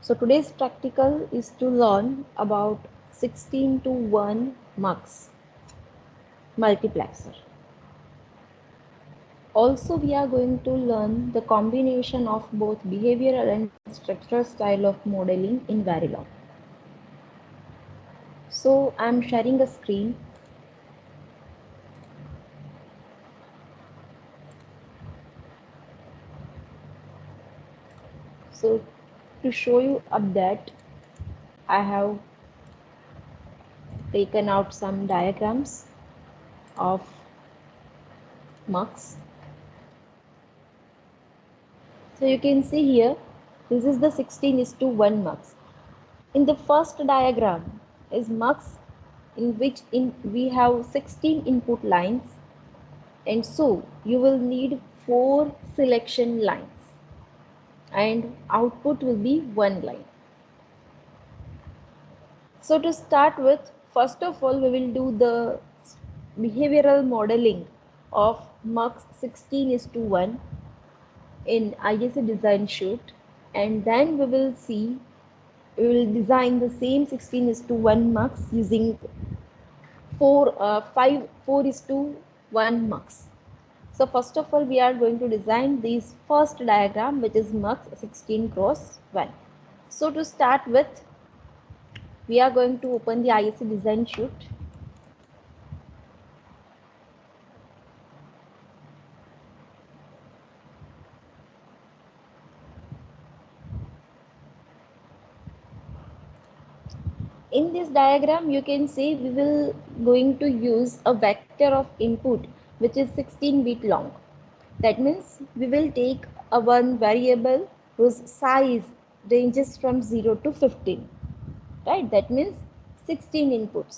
So today's practical is to learn about 16 to 1 mux multiplexer. Also, we are going to learn the combination of both behavioral and structural style of modeling in Verilog. So I'm sharing a screen. So to show you up that, I have taken out some diagrams of mux. So you can see here, this is the 16:1 mux. In the first diagram is mux in which we have 16 input lines, and so you will need 4 selection lines and output will be 1 line. So to start with, first of all we will do the behavioral modeling of mux 16:1 in ISA design sheet, and then we will design the same 16:1 mux using 4:1 mux. So first of all we are going to design this first diagram, which is mux 16:1. So to start with, we are going to open the ISA design sheet. In this diagram you can see we will going to use a vector of input which is 16 bit long. That means we will take a one variable whose size ranges from 0 to 15, right? That means 16 inputs,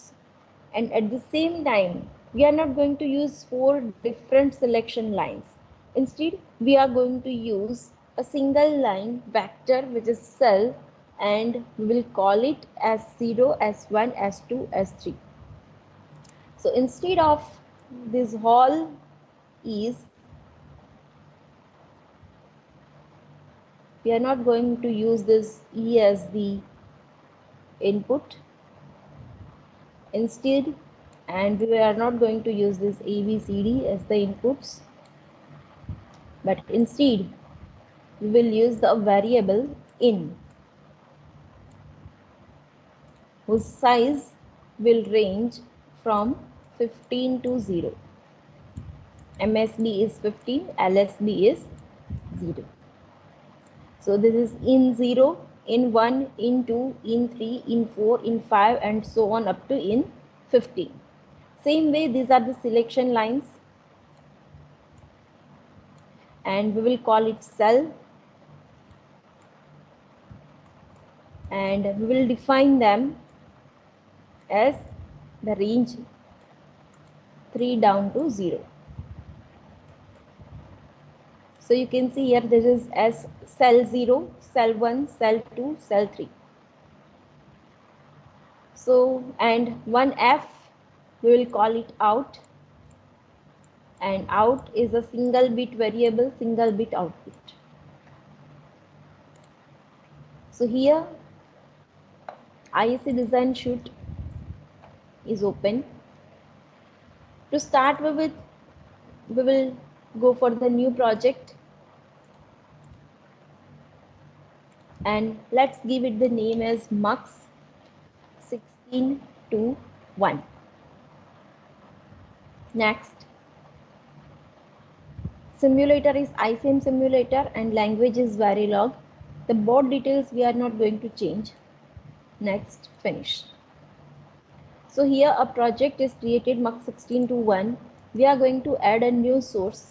and at the same time we are not going to use 4 different selection lines. Instead we are going to use a single line vector which is cell, and we will call it as 0, s1, s2, s3. So instead of this whole is, we are not going to use this E as the input instead, and we are not going to use this ABCD as the inputs, but instead we will use the variable in whose size will range from 15 to 0. MSB is 15, LSB is 0. So this is in 0, in 1, in 2, in 3, in 4, in 5, and so on up to in 15. Same way, these are the selection lines, and we will call it cell, and we will define them as the range 3 down to 0. So you can see here this is as cell 0, cell 1, cell 2, cell 3. So, and 1F we will call it out, and out is a single bit variable, single bit output. So here ISA design sheet is open. To start with, we will go for the new project, and let's give it the name as mux 16:1. Next, simulator is iSIM simulator and language is Verilog. The board details we are not going to change. Next, finish. So here a project is created, mux 16:1. We are going to add a new source,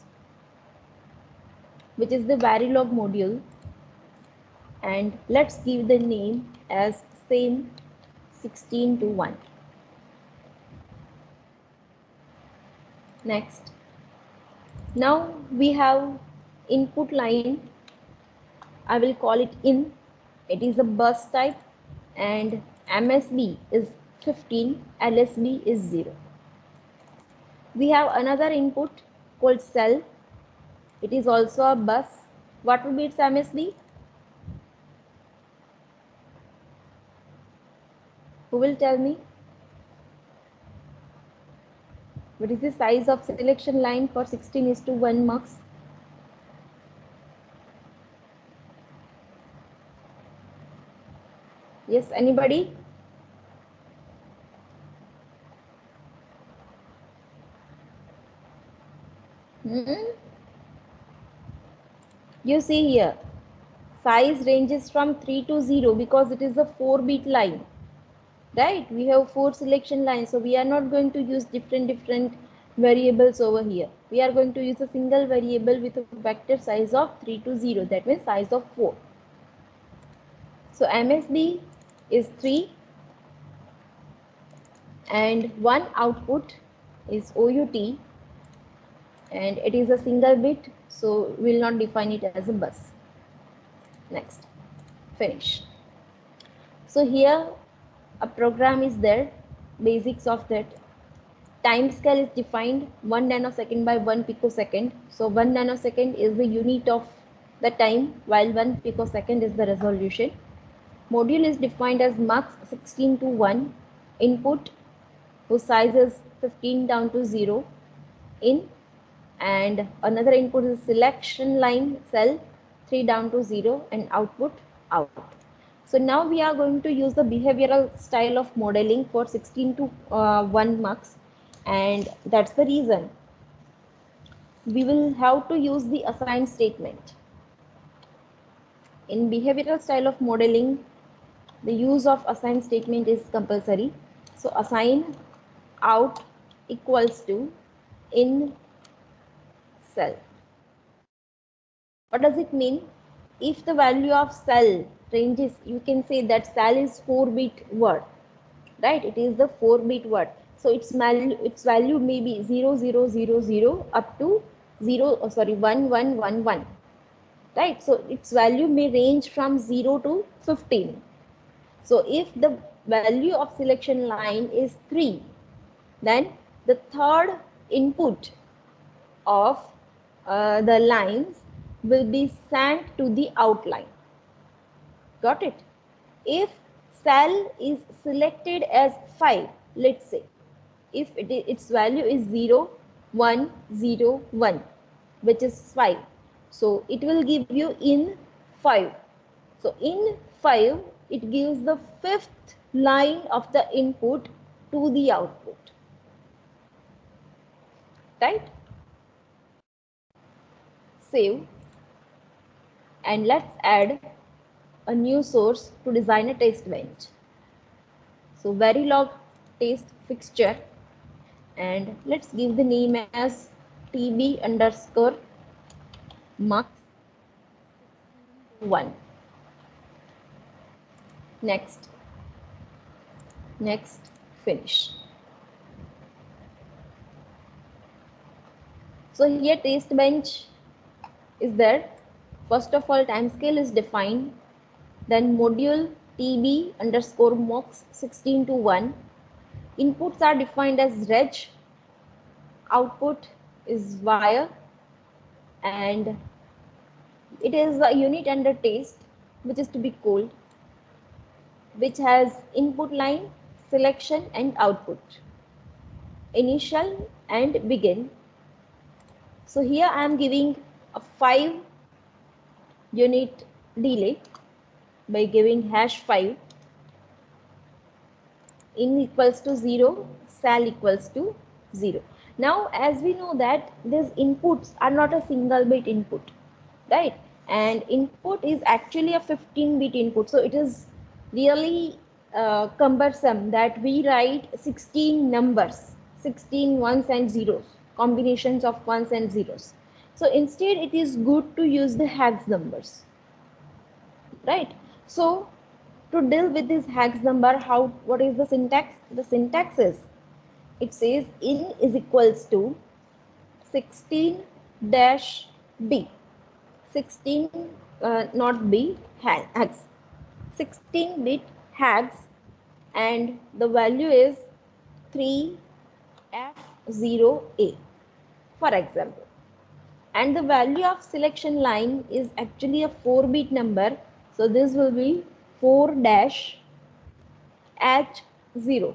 which is the Verilog module, and let's give the name as same 16:1. Next, now we have input line. I will call it in. It is a bus type, and MSB is 15, LSB is 0. We have another input called cell. It is also a bus. What will be its MSB? Who will tell me? What is the size of selection line for 16:1 marks? Yes, anybody? You see here, size ranges from 3 to 0 because it is a 4-bit line, right? We have 4 selection lines, so we are not going to use different variables over here. We are going to use a single variable with a vector size of 3 to 0, that means size of 4. So MSB is 3 and one output is OUT, and it is a single bit, so we will not define it as a bus. Next, finish. So here a program is there, basics of that. Time scale is defined 1 nanosecond by 1 picosecond. So 1 nanosecond is the unit of the time, while 1 picosecond is the resolution. Module is defined as mux 16:1, input whose size is 15 down to 0 in, and another input is selection line cell 3 down to 0 and output out. So now we are going to use the behavioral style of modeling for 16:1 marks, and that's the reason we will have to use the assign statement. In behavioral style of modeling, the use of assign statement is compulsory. So assign out equals to in cell. What does it mean? If the value of cell ranges, you can say that cell is 4-bit word, right? It is the 4-bit word. So its value may be 0000 up to 1111, right? So its value may range from 0 to 15. So if the value of selection line is 3, then the third input of the lines will be sent to the outline. Got it? If cell is selected as 5, let's say, if its value is 0, 1, 0, 1, which is 5, so it will give you in 5. So in 5, it gives the 5th line of the input to the output, right? Save, and let's add a new source to design a test bench. So Verilog test fixture, and let's give the name as TB underscore mux 1. Next, finish. So here test bench is there. First of all, time scale is defined. Then module TB underscore mux 16:1. Inputs are defined as reg, output is wire, and it is a unit under test which is to be called, which has input line, selection and output, initial and begin. So here I am giving a 5 unit delay by giving #5, in equals to 0, sal equals to 0. Now as we know that these inputs are not a single bit input, right? And input is actually a 15-bit input, so it is really cumbersome that we write 16 numbers, 16 ones and zeros, combinations of ones and zeros. So instead it is good to use the hex numbers, right? So to deal with this hex number, what is the syntax? The syntax is, it says in is equals to 16 dash b, 16 not b, hex, 16-bit hex, and the value is 3F0A, for example. And the value of selection line is actually a 4-bit number, so this will be 4 dash H 0.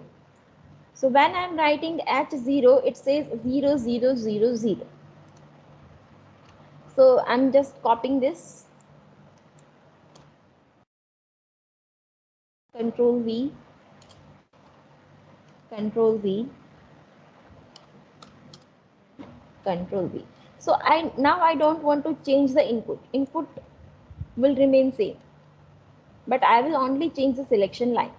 So when I am writing H0, it says 0, 0, 0, 0. So I'm just copying this, Control V, Control V, Control V. So now I don't want to change the input. Input will remain same, but I will only change the selection line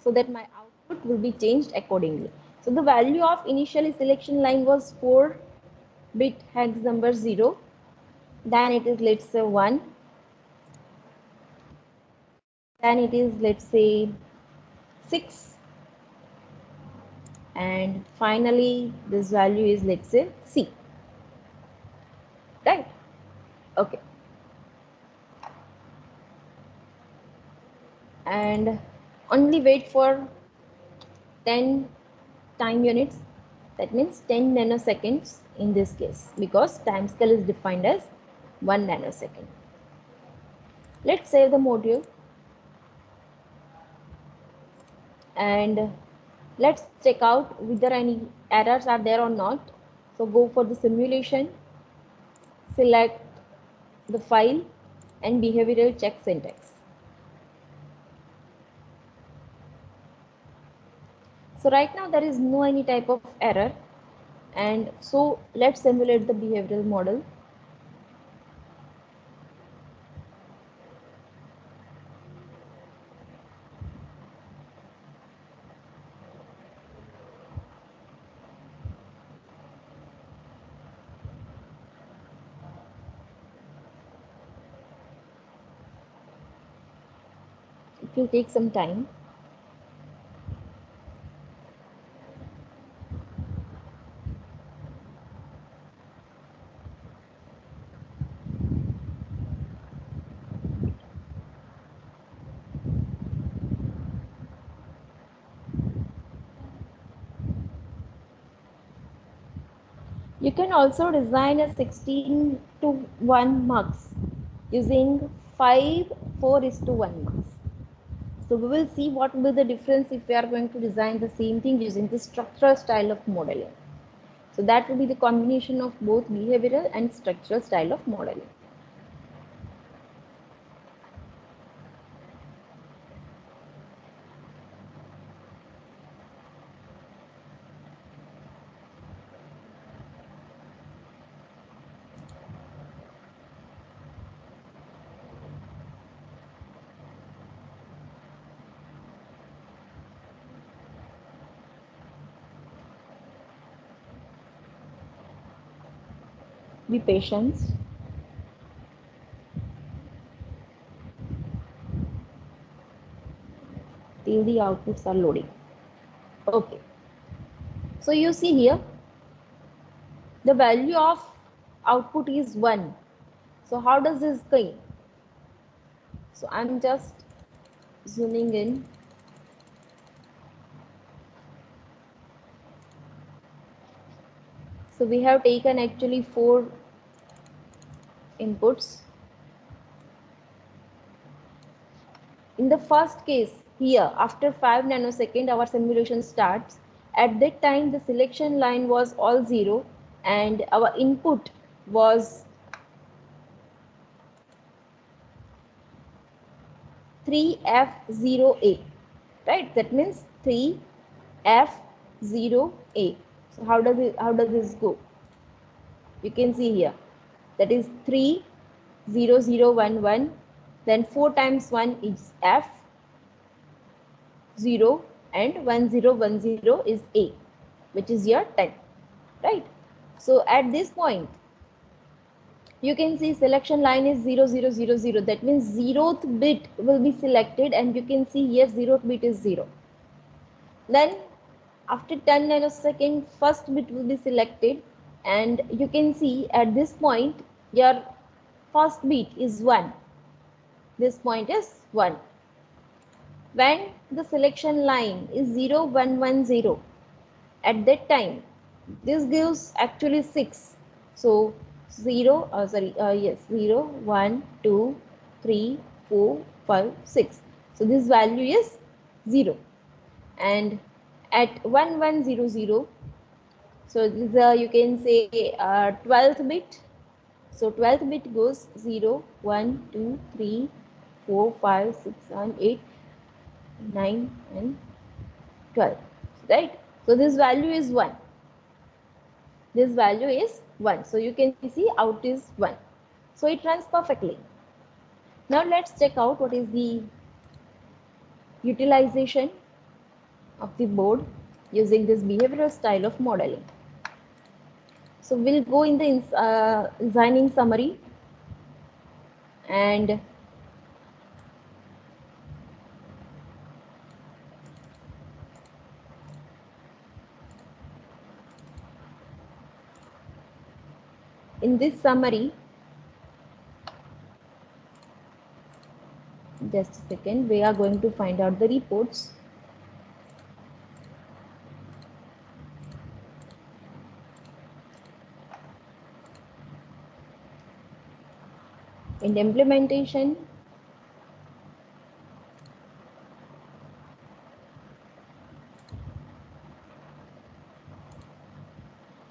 so that my output will be changed accordingly. So the value of initially selection line was 4-bit hex number 0. Then it is, let's say, 1. Then it is, let's say, 6. And finally this value is, let's say, C. Right? Okay. And only wait for 10 time units. That means 10 nanoseconds in this case, because time scale is defined as 1 nanosecond. Let's save the module and let's check out whether any errors are there or not. So go for the simulation, select the file and behavioral check syntax. So right now there is no any type of error, and so let's simulate the behavioral model. It will take some time. You can also design a 16 to 1 mux using 5 4:1 mux. So we will see what will be the difference if we are going to design the same thing using the structural style of modeling. So that will be the combination of both behavioral and structural style of modeling. Be patient till the outputs are loading. Okay. So you see here, the value of output is 1. So how does this go? So I'm just zooming in. So we have taken actually 4 inputs. In the first case here, after 5 nanosecond our simulation starts. At that time the selection line was all 0 and our input was 3F0A, right? That means 3F0A. So how does this go? You can see here, that is 30011, then 4 times 1 is F 0 and 1010 is A, which is your 10, right? So at this point you can see selection line is 0000. That means 0th bit will be selected, and you can see here 0th bit is 0. Then after 10 nanosecond first bit will be selected, and you can see at this point your first bit is 1. This point is 1. When the selection line is 0110, at that time this gives actually 6. So 0 1 2 3 4, 5, 6. So this value is 0. And at 1100, so this you can say 12th bit. So 12th bit goes 0, 1, 2, 3, 4, 5, 6, 7, 8, 9 and 12, right? So this value is 1. This value is 1. So you can see out is 1. So it runs perfectly. Now let's check out what is the utilization of the board using this behavioral style of modeling. So we'll go in the designing summary, and in this summary, just a second, we are going to find out the reports. In the implementation,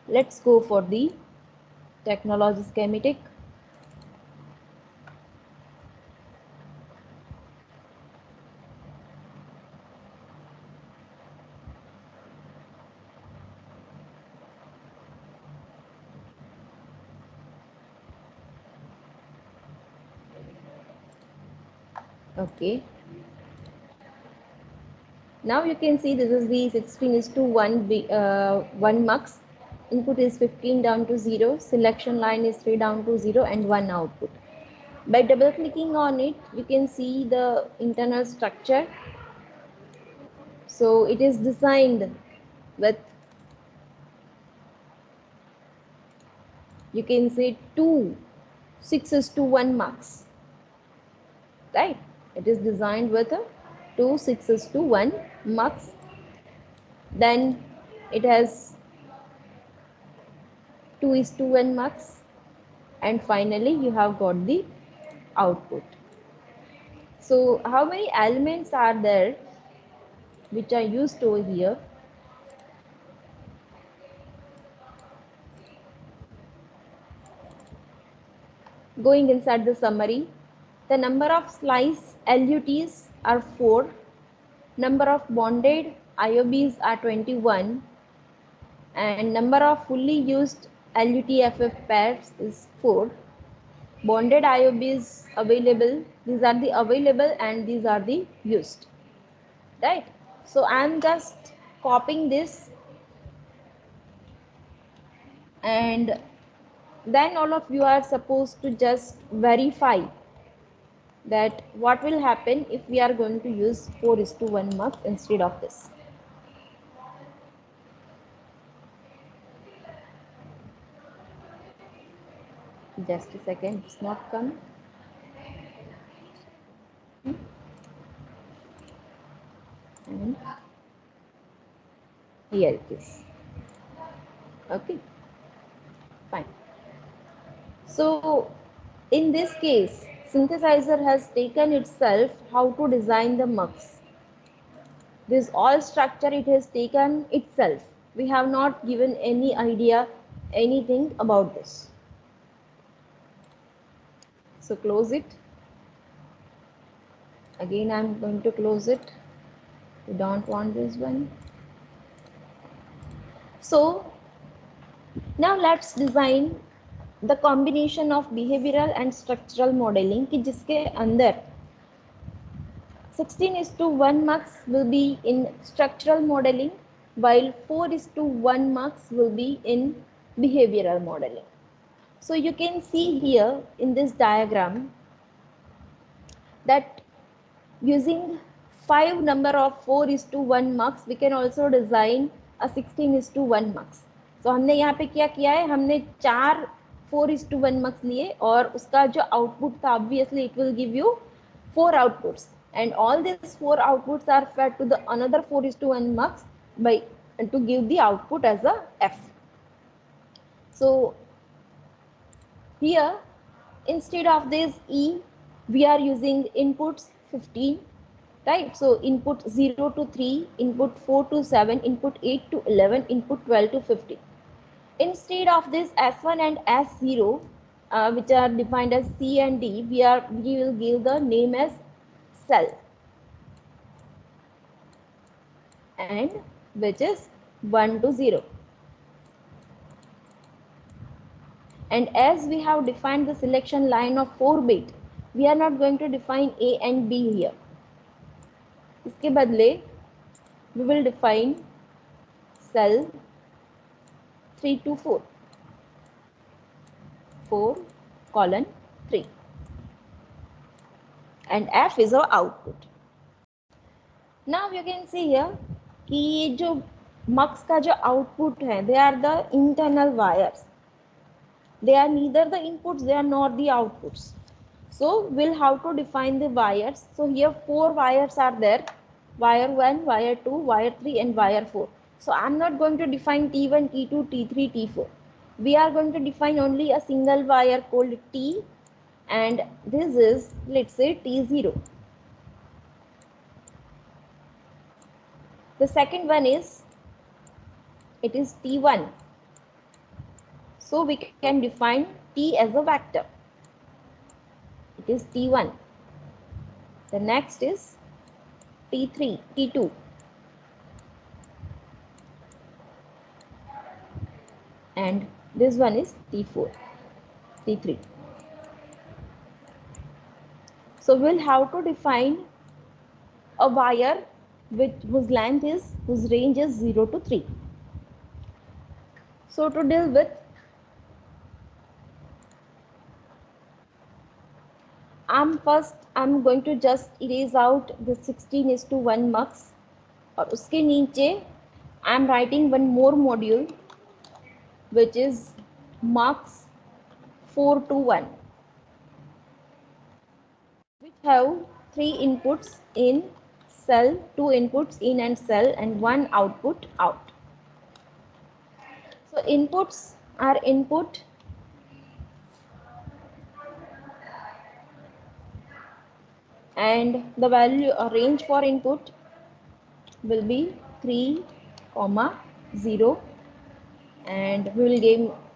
let's go for the technology schematic. Okay. Now you can see this is the 16 is to 1 mux. Input is 15 down to 0. Selection line is 3 down to 0 and 1 output. By double clicking on it, you can see the internal structure. So it is designed with, you can say, 2 6 to 1 mux, right? It is designed with a 2 6 to 1 mux. Then it has 2 is to 1 mux, and finally you have got the output. So how many elements are there which are used over here? Going inside the summary, the number of slice LUTs are 4, number of bonded IOBs are 21, and number of fully used LUTFF pairs is 4. Bonded IOBs available, these are the available and these are the used, right? So I am just copying this, and then all of you are supposed to just verify that what will happen if we are going to use 4 is to 1 mux instead of this. Just a second, it's not come. And here it is. Okay, fine. So in this case, synthesizer has taken itself how to design the mux. This all structure it has taken itself. We have not given any idea, anything about this. So close it. Again, I'm going to close it. We don't want this one. So now let's design the combination of behavioral and structural modeling कि जिसके अंदर 16 is to 1 mux will be in structural modeling, while 4 is to 1 mux will be in behavioral modeling. So you can see here in this diagram that using 5 number of 4 is to 1 mux, we can also design a 16 is to 1 mux. So हमने यहाँ पे क्या किया है, हमने 4 4 is to 1 mux लिए और उसका जो output था, obviously it will give you 4 outputs, and all these 4 outputs are fed to the another 4 is to 1 mux by to give the output as a F. So here instead of this E, we are using inputs 15, right? So input 0 to 3, input 4 to 7, input 8 to 11, input 12 to 15. Instead of this S1 and S0, which are defined as C and D, we will give the name as cell, and which is 1 to 0. And as we have defined the selection line of 4 bit, we are not going to define A and B here. इसके बदले we will define cell 3 to 4, 4 colon 3, and F is our output. Now you can see here कि ये जो mux का जो output है, they are the internal wires. They are neither the inputs, they are not the outputs. So we'll have to define the wires. So here 4 wires are there: wire 1, wire 2, wire 3, and wire 4. So I'm not going to define T1, T2, T3, T4. We are going to define only a single wire called T, and this is, let's say, T0. The second one is, it is T1. So we can define T as a vector. It is T1. The next is T3, T2. And this one is T4, T3. So we'll have to define a wire whose range is 0 to 3. So to deal with, I'm going to just erase out the 16:1 mux, और उसके नीचे I'm writing one more module which is mux 4 to 1, which have 3 inputs in cell, 2 inputs in and cell, and 1 output out. So inputs are input, and the value or range for input will be 3, 0, and we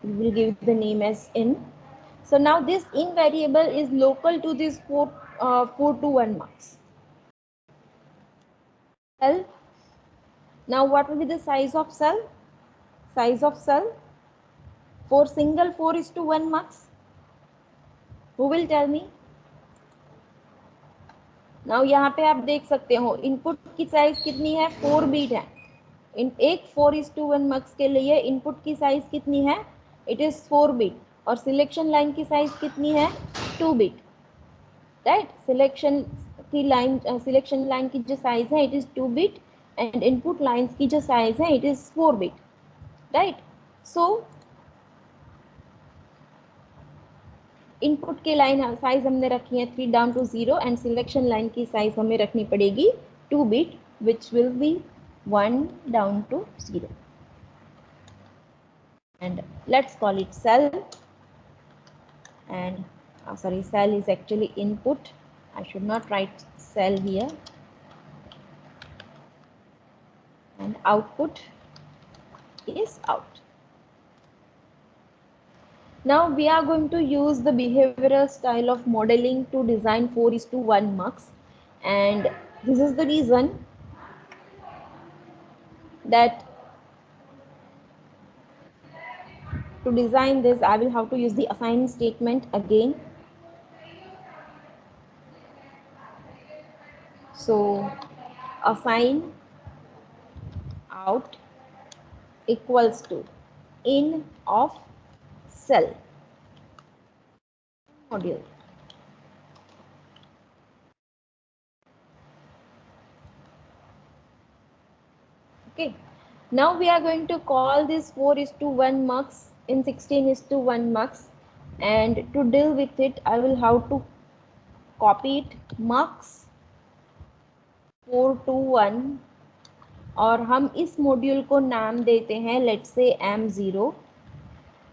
will give the name as in. So now this in variable is local to this 4 to 1 mux. Cell. Now what will be the size of cell? Size of cell for single 4:1 mux. Who will tell me? Now यहाँ पे आप देख सकते हो input की size कितनी है, 4 beat है. एक 4:1 मक्स के लिए इनपुट की साइज कितनी है, इट इज 4 बीट, और सिलेक्शन लाइन की साइज कितनी है, 2 बीट, राइट. सिलेक्शन लाइन की जो साइज है it is 2 bit, and input lines की जो साइज है it is 4 bit, right. So input की लाइन साइज हमने रखी है 3 down to 0, and selection line की साइज हमें रखनी पड़ेगी 2 bit, which will be 1 down to 0, and let's call it cell. And sorry, cell is actually input. I should not write cell here. And output is out. Now we are going to use the behavioral style of modeling to design 4:1 mux, and this is the reason that to design this I will have to use the assign statement again. So assign out equals to in of cell module. Okay, now we are going to call this 4:1 mux in 16:1 mux, and to deal with it I will have to copy it mux 4 to 1, और हम इस module को नाम देते हैं let's say M0.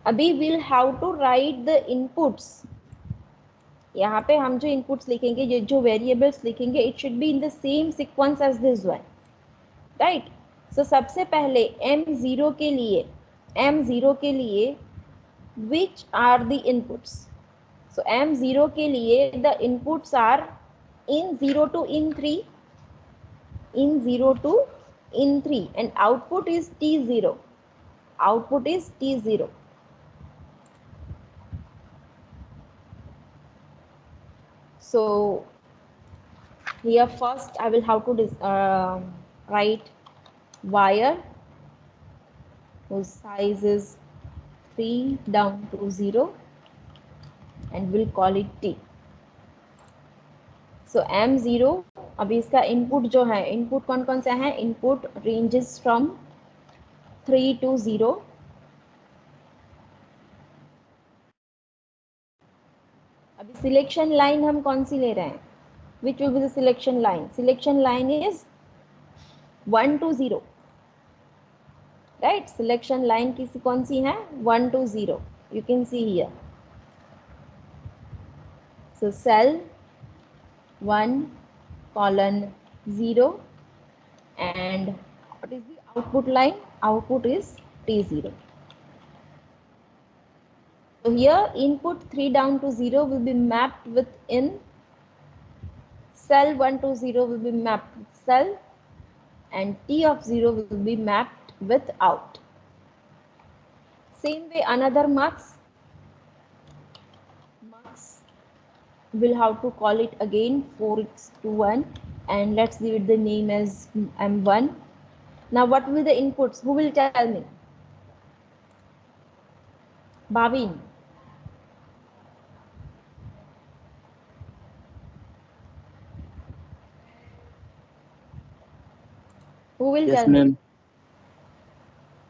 अभी we'll have to write the inputs यहाँ पे हम जो इनपुट्स लिखेंगे, ये जो वेरिएबल्स लिखेंगे, it should be in the same sequence as this one, right. So सबसे पहले m0 के लिए, m0 के लिए which are the inputs? So m0 के लिए the inputs are in 0 to in 3, in 0 to in 3, and output is t0, output is t0. So here first I will have to write wire whose size is 3 down to 0, and we'll call it t. So m0, अभी इसका input जो है, input कौन कौन सा है, input ranges from 3 to 0. अभी selection line हम कौन सी ले रहे हैं, विच will be the selection line, selection line is 1 to 0, right. Selection line किसी कौन सी है, 1 to 0, you can see here. So cell 1 colon 0, and what is the output line, output is t0. So here input 3 down to 0 will be mapped within cell 1 to 0 will be mapped with cell, and t of 0 will be mapped with out. Same way another mux will have to call it again 4x to 1, and let's give it the name as m1. Now what will the inputs, who will tell me? Bhavin. Who will Yes, tell me? ma'am.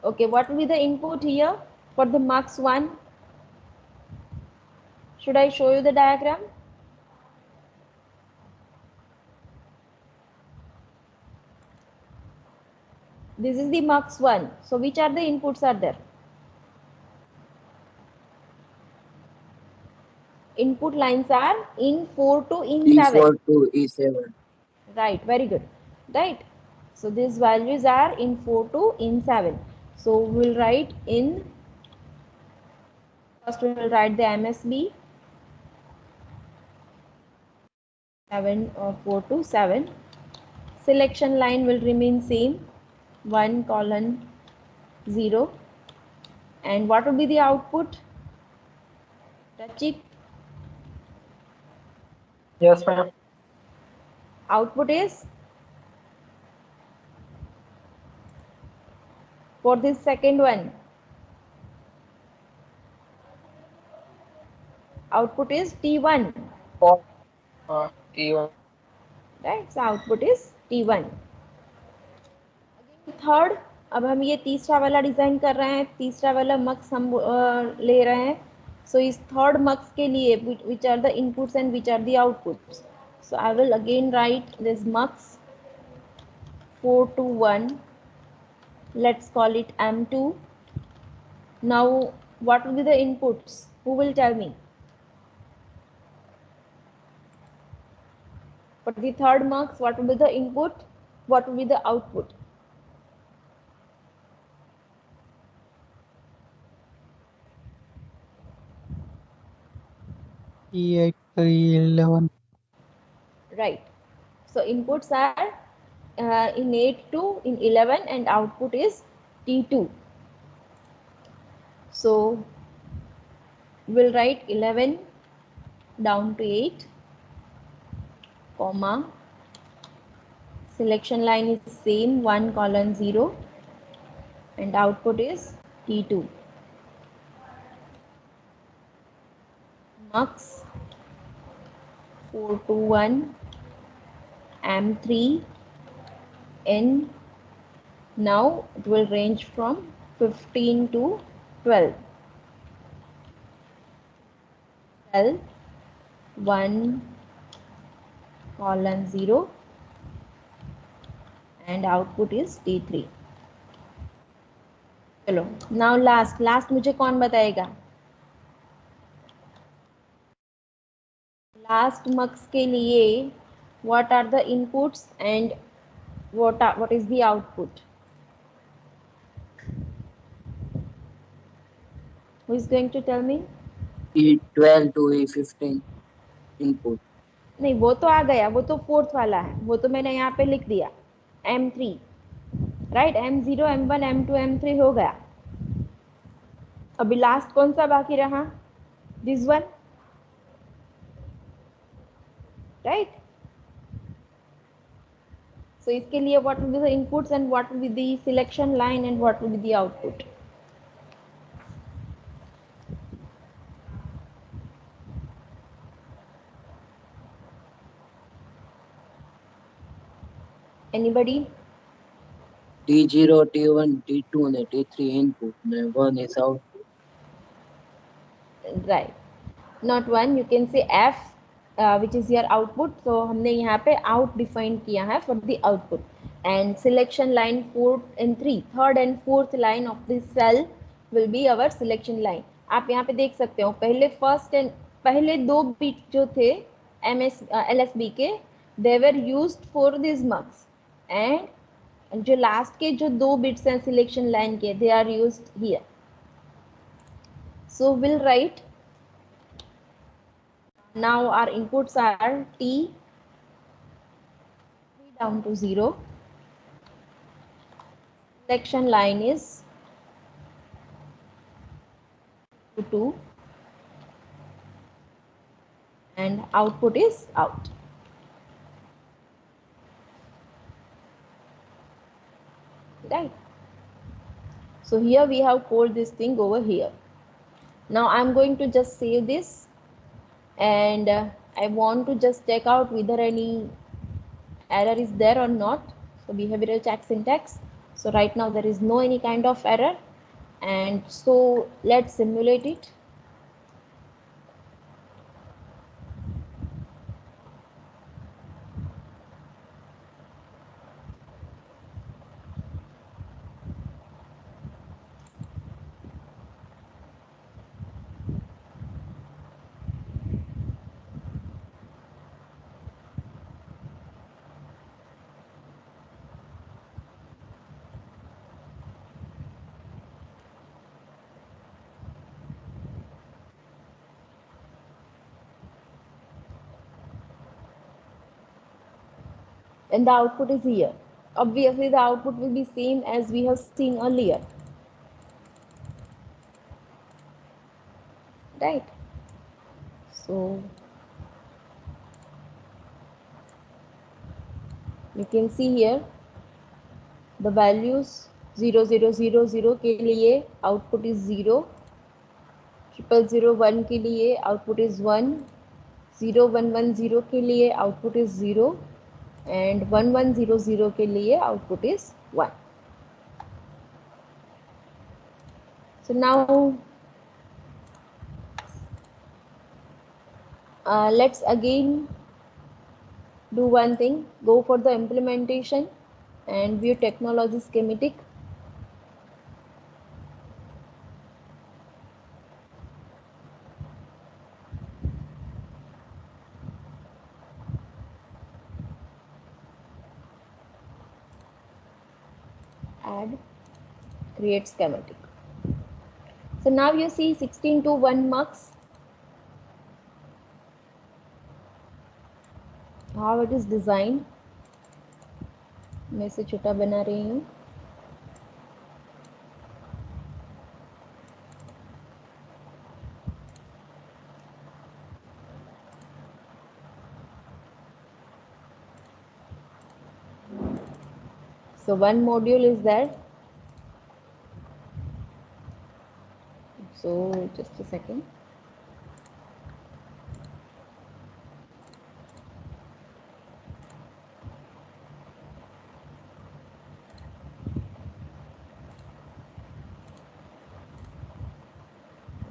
Okay, what will be the input here for the mux 1? Should I show you the diagram? This is the mux 1. So which are the inputs are there? Input lines are in 4 to in 7. E4 to E7. Right, very good. Right. So these values are in 4 to in 7. So we'll write in, first we will write the MSB 7 or 4 to 7. Selection line will remain same, 1 colon 0. And what will be the output? Rachik, Yes, ma'am. output is for this second one. Output is T1. For T1. Right, so output is T1. Third, अब हम ये तीसरा वाला design कर रहे हैं, तीसरा वाला मक्स हम ले रहे हैं. सो इस थर्ड मक्स के लिए which are the inputs and which are the outputs. So I will again write this mux 4 to 1. Let's call it M2. Now what will be the inputs, who will tell me? For the third mux, what will be the input, what will be the output? E8 to E11. Right. So inputs are in 8 to in 11, and output is T2. So we'll write 11 down to 8, comma, selection line is same, 1 colon 0, and output is T2. Mux 4 to 1, M3, N. Now it will range from 15 to 12. 12, 1 colon 0, and output is T3. चलो, now last मुझे कौन बताएगा? Last मक्स के लिए what are the inputs and what is the output? Who is going to tell me? E12 to E15 input. नहीं, वो तो आ गया, वो तो फोर्थ वाला है, वो तो मैंने यहाँ पे लिख दिया M3, right. M0 M1 M2 M3 हो गया। अभी लास्ट कौन सा बाकी रहा? This one, right. सो इसके लिए what will be the inputs and what will be the selection line and what will be the output? Anybody? T0, T1, T2 and T3 input and 1 is output. Right, not one, you can say F, which is your output. So हमने यहाँ पे out define किया है for the output, and selection line 4 and 3, third and fourth line of this cell will be our selection line. आप यहाँ पे देख सकते हो पहले दो बिट जो थे LSB के, they were used for these marks, and जो लास्ट के जो दो बिट्स हैं सिलेक्शन लाइन के, they are used here. So we'll write, now our inputs are T down to 0, selection line is 2, and output is out. Right. So here we have called this thing over here. Now I'm going to just save this, and I want to just check out whether any error is there or not. So behavioral check syntax. So right now there is no any kind of error, and so let's simulate it. And the output is here. Obviously the output will be same as we have seen earlier, right? So you can see here the values 0000 के लिए output is 0, 0001 के लिए output is 1, 0110 के लिए output is 0, and 1100 के लिए output is 1. So now let's again do one thing, go for the implementation and view technology schematic. Add, create schematic. So now you see 16 to 1 marks. How it is designed. मैं इसे छोटा बना रही हूँ. So one module is there. So just a second.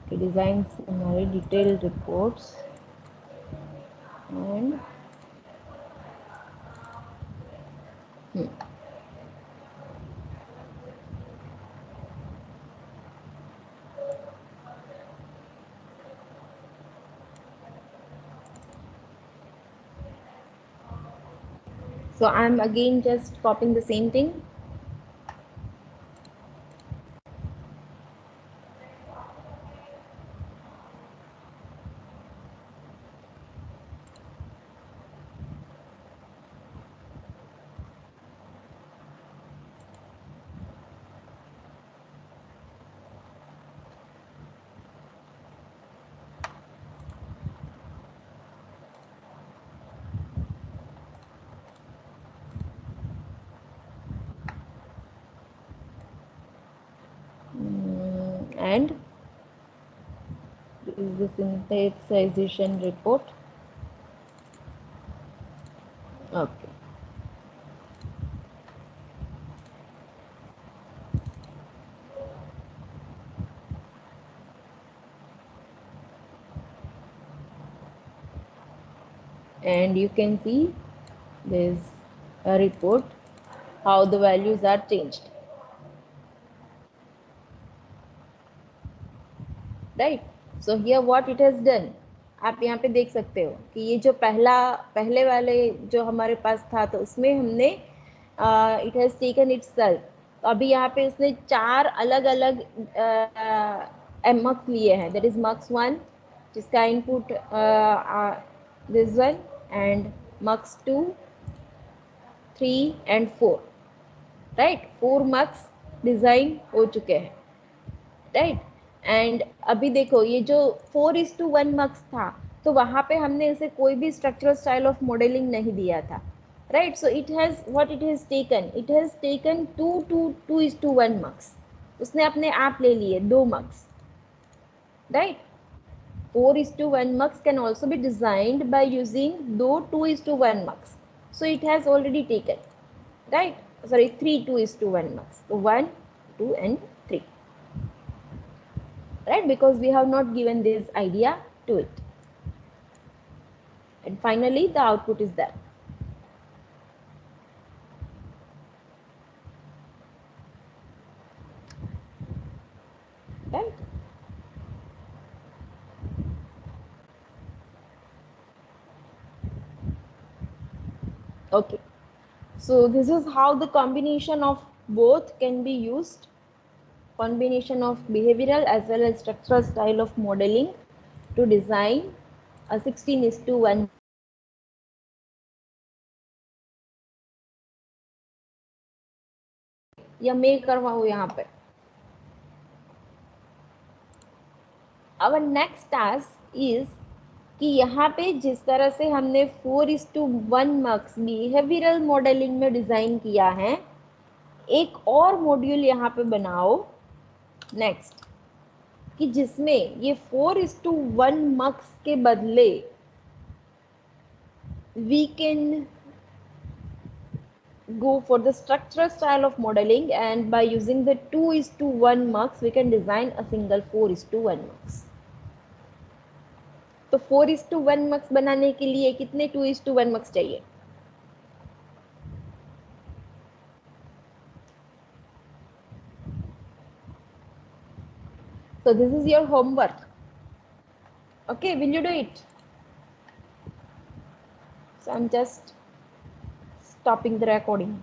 Okay, designs हमारे detailed reports and So I'm again just copying the same thing. And this is the synthesization report. Okay. And you can see there's a report how the values are changed, right? So here what it has done, आप यहाँ पे देख सकते हो कि ये जो पहले वाले जो हमारे पास था तो उसमें हमने it has taken it's self, तो अभी यहाँ पे उसने 4 अलग अलग मक्स लिए हैं, दैट इज मक्स 1 जिसका input this one, and mux 2, 3 and 4, right? 4 mux design हो चुके हैं, राइट? एंड अभी देखो ये जो 4:1 मक्स था तो वहां पे हमने इसे कोई भी स्ट्रक्चरल स्टाइल ऑफ मॉडलिंग नहीं दिया था, right? So it has what it has taken 2:1 मक्स, उसने अपने आप ले लिए 2 मक्स, right? 4:1 mux can also be designed by using though 2:1 mux. So it has already taken, right? Sorry, 3:1 mux. So 1, 2, and 3, right? Because we have not given this idea to it. And finally, the output is there. Right? Okay. So this is how the combination of both can be used. Combination of behavioral as well as structural style of modeling to design a 16:1. या मैं करवाऊँ यहाँ पे. Our next task is कि यहाँ पे जिस तरह से हमने 4:1 मक्स बिहेवियरल मॉडलिंग में डिजाइन किया है, एक और मॉड्यूल यहाँ पे बनाओ नेक्स्ट कि जिसमें ये 4:1 मक्स के बदले we can go for the structural style of modeling, and by using the 2:1 mux we can design a single 4:1 mux. तो 4:1 mux बनाने के लिए कितने 2:1 mux चाहिए? So this is your homework. Okay, will you do it? So I'm just stopping the recording.